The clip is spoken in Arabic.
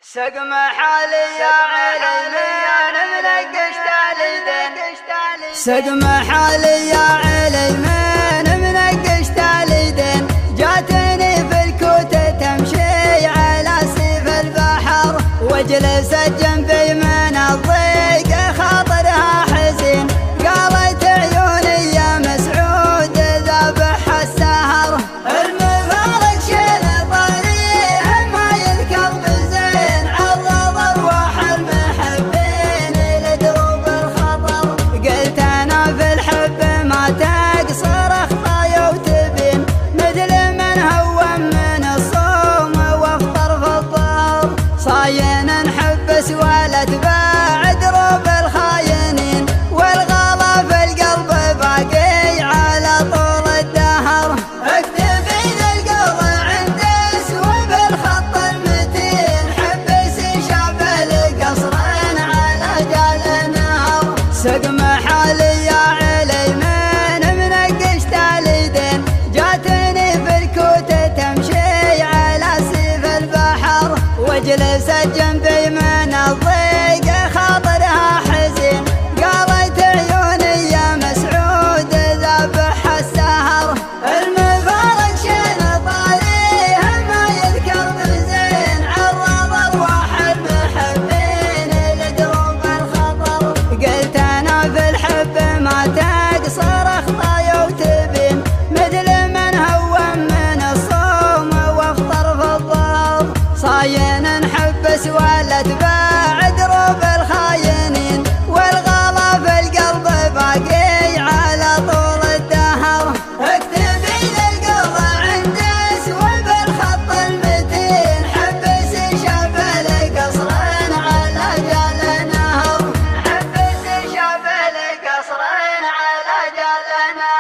سقم حالي يا عليمان منقشت عليدين سقم حالي يا عليمان منقشت عليدين جاتني في الكوتة تمشي على سيف البحر وجلست جنبي من الضيق خاطرها حزين قالت عيوني يا مسعود ذبح السهر المفارق شيل طريق ما يذكر بزين عرض ارواح المحبين لدروب الخطر قلت انا في الحب ما تقصر اخطايا وتبين مثل من هون من الصوم وافطر في الظهر صاين نحبس ولا تباع دروب الخاينين والغلا في القلب باقي على طول الدهر اكتفي للقلب عند اسوب الخط المتين حبس شاف القصرين على جال نهر سقم حالي يا عليمان منقشت عليدين جاتني في الكوتة تمشي على سيف البحر وجلست جنبي من الضيق خاطرها حزين قالت عيوني يا مسعود ذبح السهر المفارق شين طريق ما يذكر بزين عرض ارواح المحبين لدروب الخطر قلت انا في الحب ما تقصر اخطايا وتبين مثل من هون من الصوم وافطر في الظهر صاين نحبس ولا تباع دروب الخاينين والغلا في القلب باقي على طول الدهر اكتفي للقلب عند اسوب الخط المتين حبس شاف القصرين على جال نهر حبس شاف القصرين على جال نهر